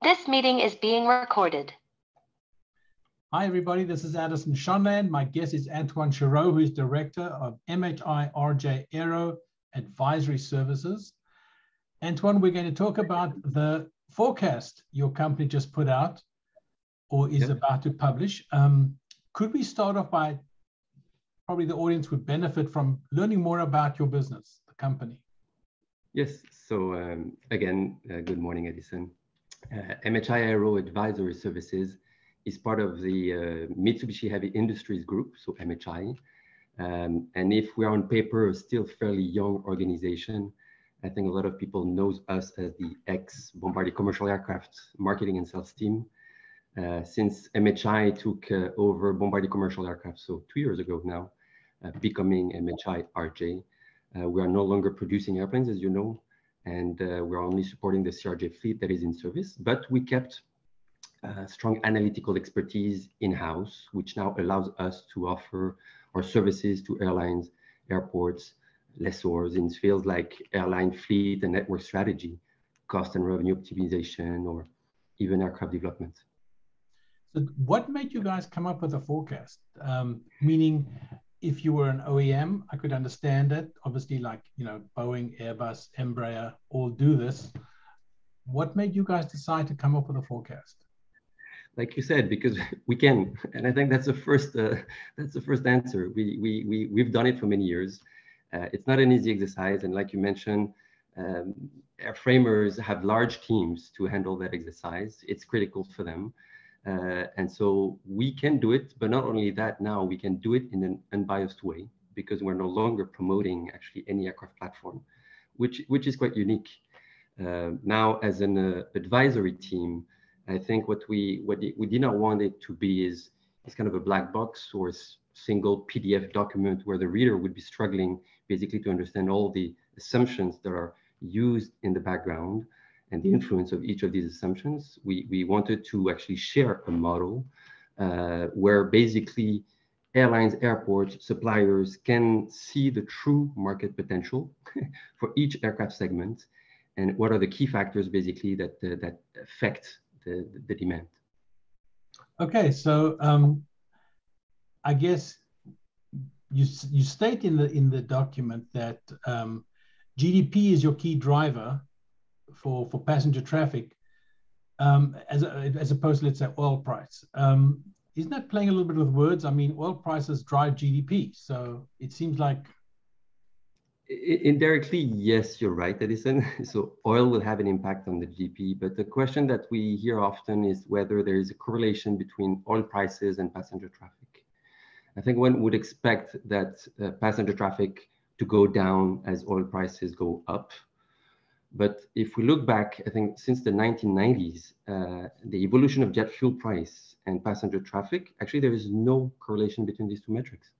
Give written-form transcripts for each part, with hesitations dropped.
This meeting is being recorded. Hi, everybody. This is Addison Shonland. My guest is Antoine Chirot, who is Director of MHIrj Aero Advisory Services. Antoine, we're going to talk about the forecast your company just put out or is about to publish. Could we start off by, probably the audience would benefit from learning more about your business, the company? Yes. So again, good morning, Edison. MHIrj Advisory Services is part of the Mitsubishi Heavy Industries Group, so MHI. And if we're on paper still fairly young organization, I think a lot of people knows us as the ex-Bombardier Commercial Aircraft marketing and sales team. Since MHI took over Bombardier Commercial Aircraft, so 2 years ago now, becoming MHIrj, we are no longer producing airplanes, as you know, and we're only supporting the CRJ fleet that is in service, but we kept strong analytical expertise in-house, which now allows us to offer our services to airlines, airports, lessors in fields like airline fleet and network strategy, cost and revenue optimization, or even aircraft development. So what made you guys come up with a forecast? Meaning, if you were an OEM, I could understand it. Obviously, like, you know, Boeing, Airbus, Embraer all do this. What made you guys decide to come up with a forecast? Like you said, because we can, and I think that's the first answer. We've done it for many years. It's not an easy exercise, and like you mentioned, airframers have large teams to handle that exercise. It's critical for them. And so we can do it, but not only that, now we can do it in an unbiased way because we're no longer promoting actually any aircraft platform, which is quite unique. Now, as an advisory team, I think what we did not want it to be is kind of a black box or a single PDF document where the reader would be struggling basically to understand all the assumptions that are used in the background and the influence of each of these assumptions. We wanted to actually share a model where basically airlines, airports, suppliers can see the true market potential for each aircraft segment and what are the key factors basically that affect the demand. Okay, so I guess you state in the document that GDP is your key driver for passenger traffic, as opposed to, let's say, oil price. Isn't that playing a little bit with words? I mean, oil prices drive GDP, so it seems like... Indirectly, yes, you're right, Edison. So oil will have an impact on the GDP, but the question that we hear often is whether there is a correlation between oil prices and passenger traffic. I think one would expect that passenger traffic to go down as oil prices go up. But if we look back, I think since the 1990s, the evolution of jet fuel price and passenger traffic, actually there is no correlation between these two metrics.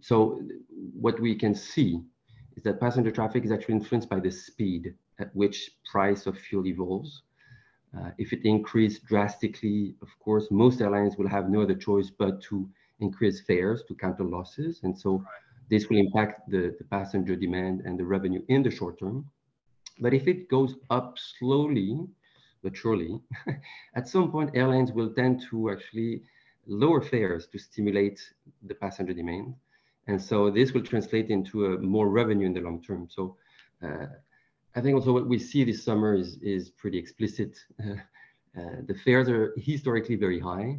So what we can see is that passenger traffic is actually influenced by the speed at which price of fuel evolves. If it increased drastically, of course, most airlines will have no other choice but to increase fares to counter losses. And so this will impact the passenger demand and the revenue in the short term. But if it goes up slowly, but surely, at some point, airlines will tend to actually lower fares to stimulate the passenger demand. And so this will translate into more revenue in the long term. So I think also what we see this summer is pretty explicit. The fares are historically very high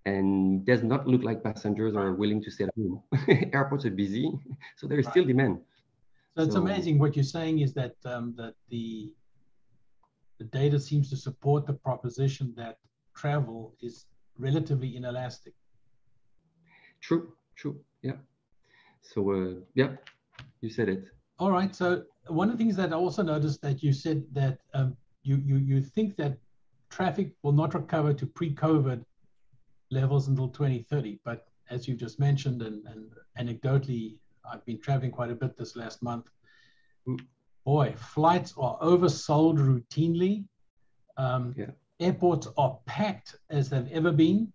and does not look like passengers are willing to stay at home. Airports are busy, so there is still demand. So it's amazing. What you're saying is that that the data seems to support the proposition that travel is relatively inelastic. True, yeah. So yeah, you said it. All right. So one of the things that I also noticed that you said that you think that traffic will not recover to pre-COVID levels until 2030. But as you just mentioned, and anecdotally, I've been traveling quite a bit this last month. Boy, flights are oversold routinely. Airports are packed as they've ever been.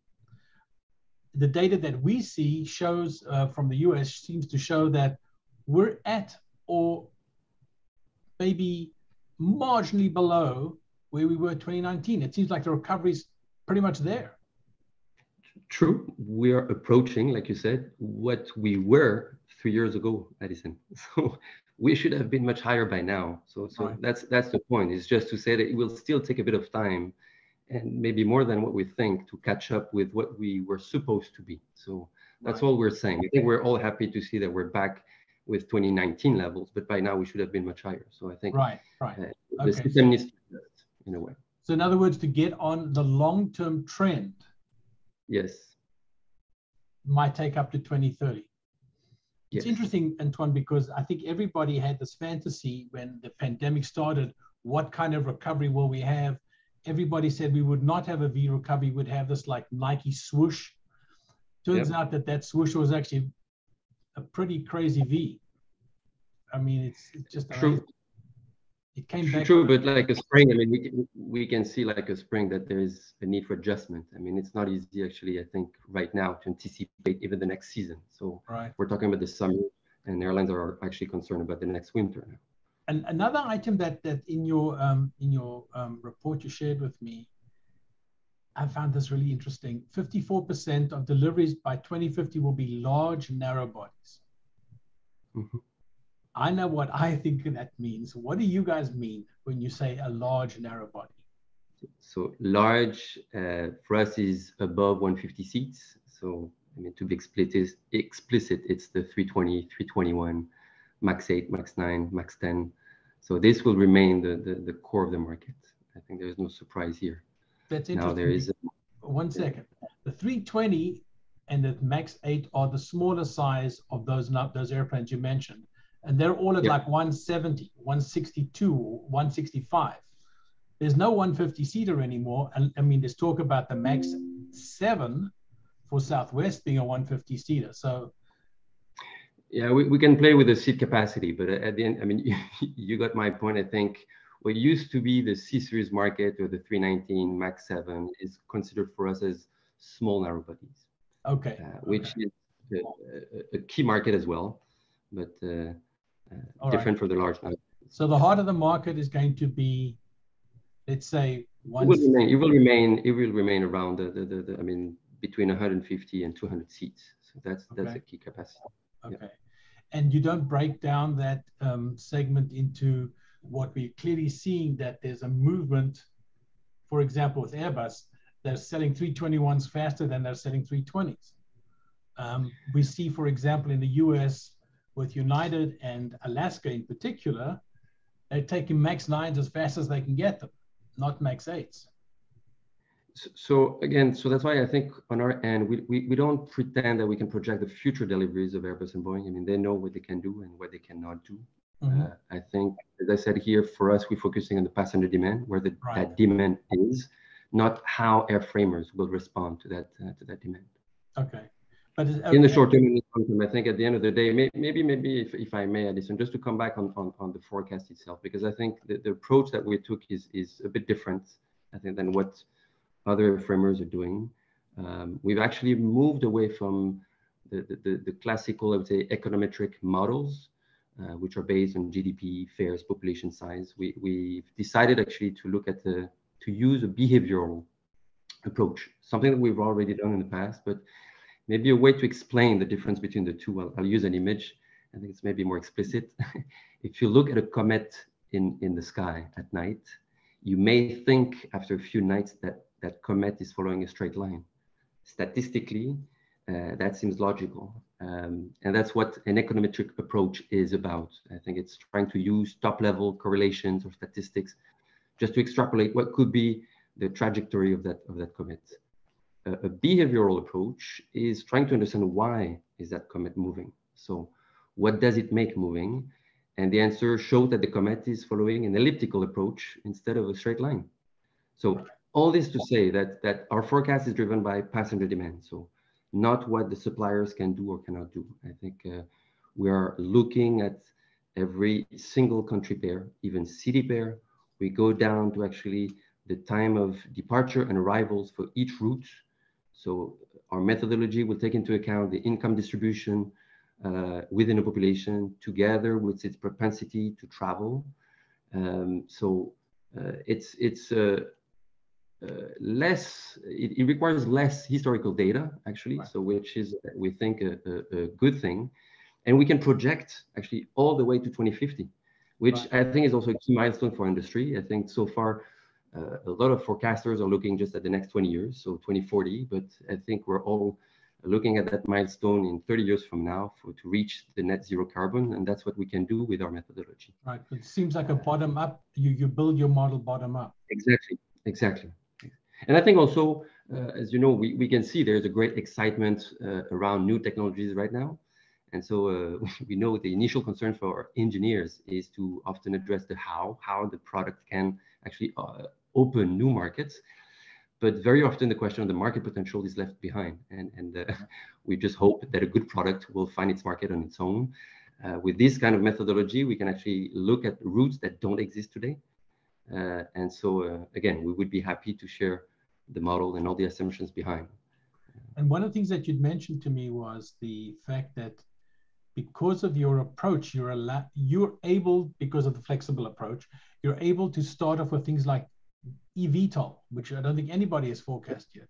The data that we see shows from the US seems to show that we're at or maybe marginally below where we were in 2019. It seems like the recovery is pretty much there. True, we are approaching, like you said, what we were 3 years ago, Edison. So we should have been much higher by now. So Right. that's the point. It's just to say that it will still take a bit of time, and maybe more than what we think, to catch up with what we were supposed to be. So that's Right. all we're saying. I think we're all happy to see that we're back with 2019 levels, but by now we should have been much higher. So I think Right. the system needs to adjust in a way. So in other words, to get on the long-term trend, Yes. might take up to 2030. It's Yes. interesting, Antoine, because I think everybody had this fantasy when the pandemic started, what kind of recovery will we have? Everybody said we would not have a V recovery, we'd have this like Nike swoosh. Turns out that swoosh was actually a pretty crazy V. I mean, it's just True. It came back. True, but like a spring, I mean, we can see like a spring that there is a need for adjustment. I mean, it's not easy actually, I think, right now to anticipate even the next season. So right. We're talking about the summer, and airlines are actually concerned about the next winter now. And another item that in your report you shared with me, I found this really interesting. 54% of deliveries by 2050 will be large narrow bodies. Mm-hmm. I know what I think that means. What do you guys mean when you say a large narrow body? So large for us is above 150 seats. So I mean, to be explicit, it's the 320, 321, max 8, max 9, max 10. So this will remain the core of the market. I think there's no surprise here. That's interesting. Now there is 1 second. The 320 and the max 8 are the smaller size of those airplanes you mentioned. And they're all at like 170, 162, 165. There's no 150 seater anymore. And I mean, there's talk about the max 7 for Southwest being a 150 seater. So yeah, we can play with the seat capacity, but at the end, I mean, you got my point. I think what used to be the C series market or the 319 max 7 is considered for us as small narrow bodies. Okay. Which is a key market as well, but different for the large narrow. So the heart of the market is going to be, let's say, it will remain around the I mean, between 150 and 200 seats. So that's a key capacity. Okay. Yep. And you don't break down that segment into what we're clearly seeing, that there's a movement, for example, with Airbus, they're selling 321s faster than they're selling 320s. We see, for example, in the US with United and Alaska in particular, they're taking max 9s as fast as they can get them, not max 8s. So again, so that's why I think on our end, we don't pretend that we can project the future deliveries of Airbus and Boeing. I mean, they know what they can do and what they cannot do. Mm-hmm. I think, as I said here, for us, we're focusing on the passenger demand, where that demand is, not how airframers will respond to that demand. Okay. But in the short term and the long term, I think at the end of the day, maybe if I may, Edison, just to come back on the forecast itself, because I think the approach that we took is a bit different, I think, than what other framers are doing. We've actually moved away from the classical, I would say, econometric models, which are based on GDP, fares, population size. We've decided actually to look at to use a behavioral approach, something that we've already done in the past, but maybe a way to explain the difference between the two. I'll use an image. I think it's maybe more explicit. If you look at a comet in the sky at night, you may think after a few nights that comet is following a straight line. Statistically, that seems logical. And that's what an econometric approach is about. I think it's trying to use top-level correlations or statistics just to extrapolate what could be the trajectory of that comet. A behavioral approach is trying to understand why is that comet moving. So what does it make moving? And the answer showed that the comet is following an elliptical approach instead of a straight line. So all this to say that our forecast is driven by passenger demand. So not what the suppliers can do or cannot do. I think we are looking at every single country pair, even city pair. We go down to actually the time of departure and arrivals for each route. So our methodology will take into account the income distribution within a population together with its propensity to travel. So it requires less historical data actually, so which is we think a good thing, and we can project actually all the way to 2050, which I think is also a key milestone for industry. I think so far a lot of forecasters are looking just at the next 20 years, so 2040, but I think we're all looking at that milestone in 30 years from now to reach the net zero carbon, and that's what we can do with our methodology. Right, it seems like a bottom up, you build your model bottom up. Exactly. And I think also, as you know, we can see there's a great excitement around new technologies right now. And so we know the initial concern for our engineers is to often address the how the product can actually open new markets. But very often the question of the market potential is left behind. And we just hope that a good product will find its market on its own. With this kind of methodology, we can actually look at routes that don't exist today. And so, again, we would be happy to share the model and all the assumptions behind. And one of the things that you'd mentioned to me was the fact that because of your approach, you're able, because of the flexible approach, you're able to start off with things like eVTOL, which I don't think anybody has forecast yet.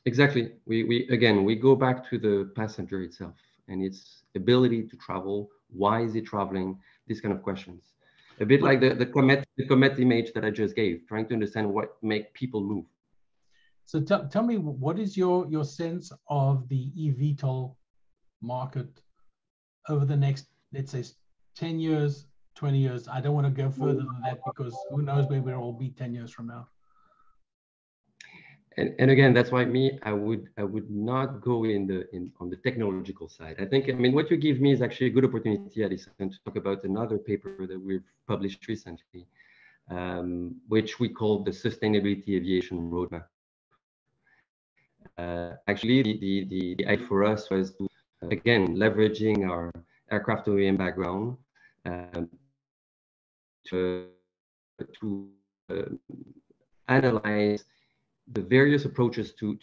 Exactly. We go back to the passenger itself and its ability to travel. Why is it traveling? These kind of questions. A bit like the comet image that I just gave, trying to understand what make people move. So tell me, what is your sense of the eVTOL market over the next, let's say, 10 years, 20 years? I don't want to go further than that because who knows where we'll all be 10 years from now. And again, that's why I would not go on the technological side. I mean, what you give me is actually a good opportunity, Addison, to talk about another paper that we've published recently, which we call the Sustainability Aviation Roadmap. Actually, the idea for us was to, again, leveraging our aircraft OEM background to analyze the various approaches to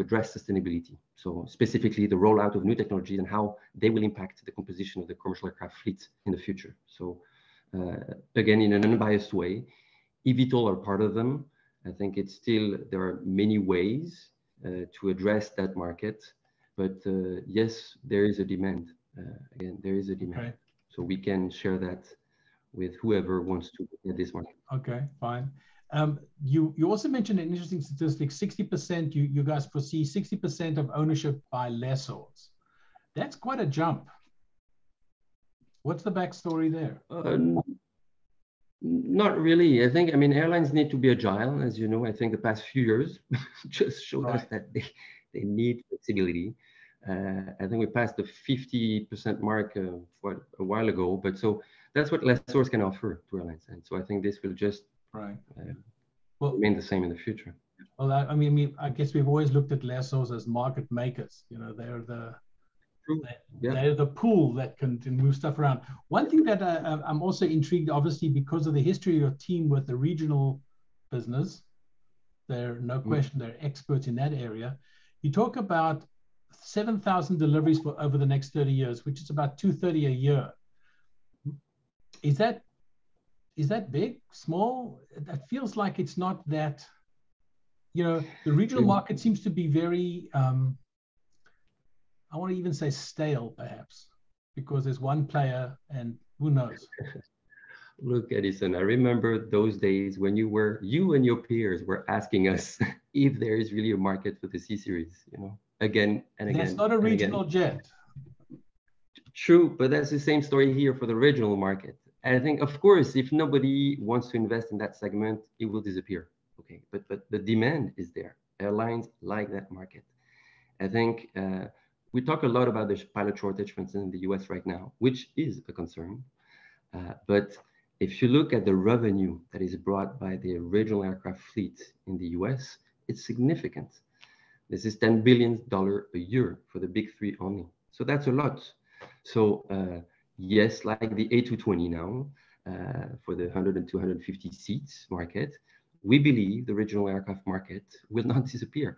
address sustainability. So specifically the rollout of new technologies and how they will impact the composition of the commercial aircraft fleet in the future. So again, in an unbiased way, eVTOL are part of them. I think there are many ways to address that market, but yes, there is a demand. Again, there is a demand. Okay. So we can share that with whoever wants to get this market. Okay, fine. You also mentioned an interesting statistic, 60%, you guys foresee 60% of ownership by lessors. That's quite a jump. What's the backstory there? Not really. I mean, airlines need to be agile. As you know, I think the past few years just showed us that they need flexibility. I think we passed the 50% mark for a while ago, but so that's what lessors can offer to airlines. And so I think this will just remain the same in the future. Well, I guess we've always looked at lessors as market makers. You know, they're the pool that can move stuff around. One thing that I'm also intrigued, obviously, because of the history of your team with the regional business, they're no question, they're experts in that area. You talk about 7,000 deliveries for over the next 30 years, which is about 230 a year. Is that big, small? That feels like it's not that, you know, the regional market seems to be very, I want to even say stale, perhaps, because there's one player and who knows. Look, Edison, I remember those days when you and your peers were asking us if there is really a market for the C-Series, you know, again and again. That's not a regional jet. True, but that's the same story here for the regional market. And I think, of course, if nobody wants to invest in that segment, it will disappear. Okay, but the demand is there. Airlines like that market. I think we talk a lot about the pilot shortage, for instance, in the US right now, which is a concern. But if you look at the revenue that is brought by the regional aircraft fleet in the US, it's significant. This is $10 billion a year for the big three only. So that's a lot. So yes, like the A220 now, for the 100 and 250 seats market, we believe the regional aircraft market will not disappear.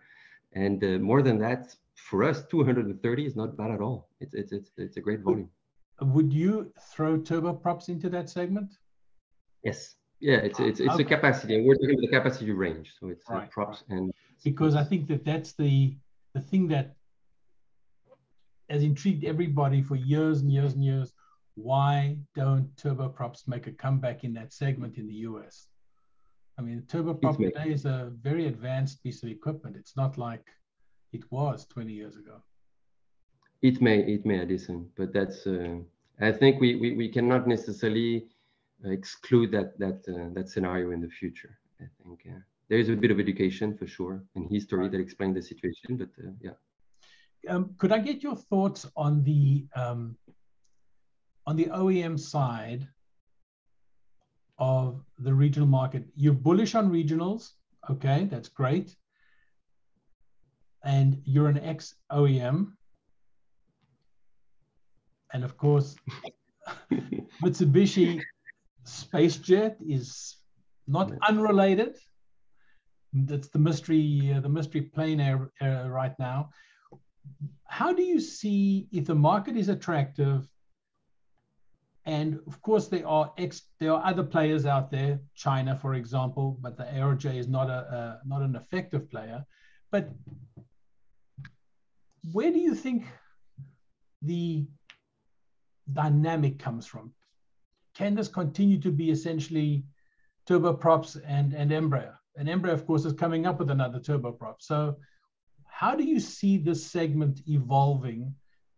And more than that, for us, 230 is not bad at all. It's a great volume. Would you throw turboprops into that segment? Yes, Yeah, it's Okay. a capacity, and we're talking about the capacity range. So it's Right, props right. and because I think that that's the thing that has intrigued everybody for years and years and years. Why don't turboprops make a comeback in that segment in the US? I mean, turboprop today is a very advanced piece of equipment. It's not like it was 20 years ago. It may, Edison, but that's. I think we cannot necessarily exclude that scenario in the future. I think there is a bit of education for sure and history that explains the situation, but yeah. Could I get your thoughts on the OEM side of the regional market? You're bullish on regionals, okay, that's great. And you're an ex-OEM. And of course, Mitsubishi SpaceJet is not unrelated. That's the mystery plane era right now. How do you see, if the market is attractive, and of course there are other players out there, China, for example, but the AirInsight is not an effective player. But where do you think the dynamic comes from? Can this continue to be essentially turboprops and Embraer? And Embraer, of course, is coming up with another turboprop. So how do you see this segment evolving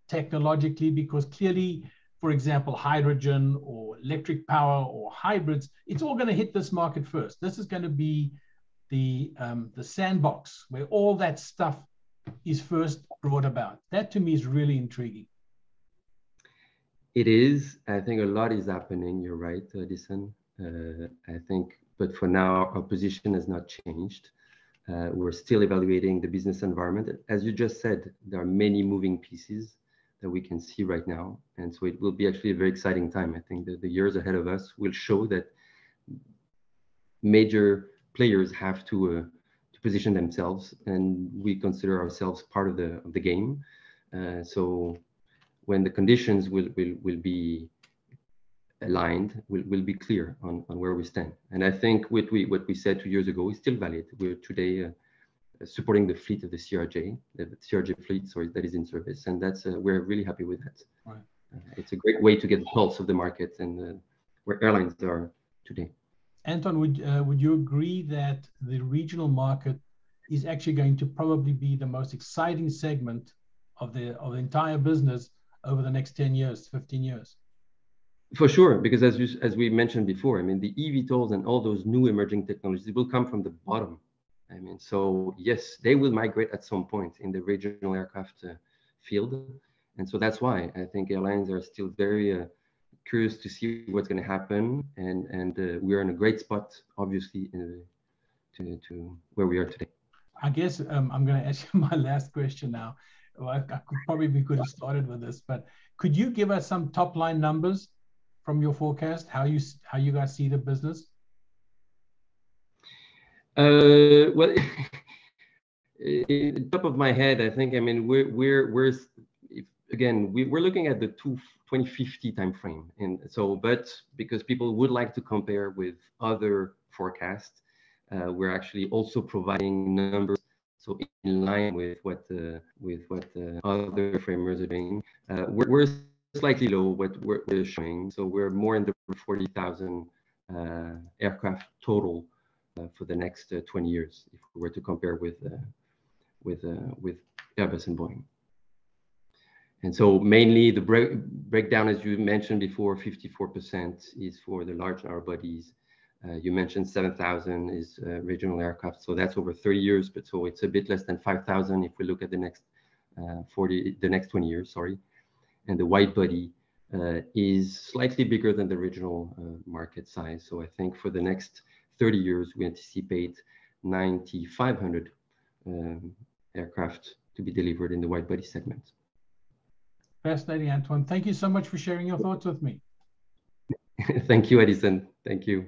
technologically? Because clearly, for example, hydrogen or electric power or hybrids, it's all going to hit this market first. This is going to be the sandbox where all that stuff is first brought about. That to me is really intriguing. It is. I think a lot is happening. You're right, Edison. I think, but for now, our position has not changed. We're still evaluating the business environment. As you just said, there are many moving pieces that we can see right now. And so it will be actually a very exciting time. I think that the years ahead of us will show that major players have to position themselves, and we consider ourselves part of the game. So when the conditions will be aligned, will be clear on where we stand. And I think what we said 2 years ago is still valid. We're today supporting the fleet of the CRJ, the CRJ fleet, sorry, that is in service, and that's we're really happy with that. Right. It's a great way to get the pulse of the market and where airlines are today. Anton, would you agree that the regional market is actually going to probably be the most exciting segment of the entire business over the next 10 years, 15 years? For sure, because as we mentioned before, I mean, the eVTOLs and all those new emerging technologies will come from the bottom. I mean, so yes, they will migrate at some point in the regional aircraft field. And so that's why I think airlines are still very curious to see what's going to happen. And we're in a great spot, obviously, to where we are today. I guess I'm going to ask you my last question now. Well, I could have started with this, but could you give us some top line numbers from your forecast, how you guys see the business? Well, top of my head, I think, I mean, we're looking at the 2050 timeframe, and so, but because people would like to compare with other forecasts, we're actually also providing numbers so in line with what other framers are doing. We're slightly low what we're showing, so we're more in the 40,000 aircraft total for the next 20 years, if we were to compare with Airbus and Boeing. And so mainly the breakdown, as you mentioned before, 54% is for the large narrow bodies. You mentioned 7,000 is regional aircraft, so that's over 30 years, but so it's a bit less than 5,000 if we look at the next 20 years, sorry. And the wide body is slightly bigger than the regional market size. So I think for the next 30 years, we anticipate 9,500 aircraft to be delivered in the wide body segment. Fascinating, Antoine. Thank you so much for sharing your thoughts with me. Thank you, Edison. Thank you.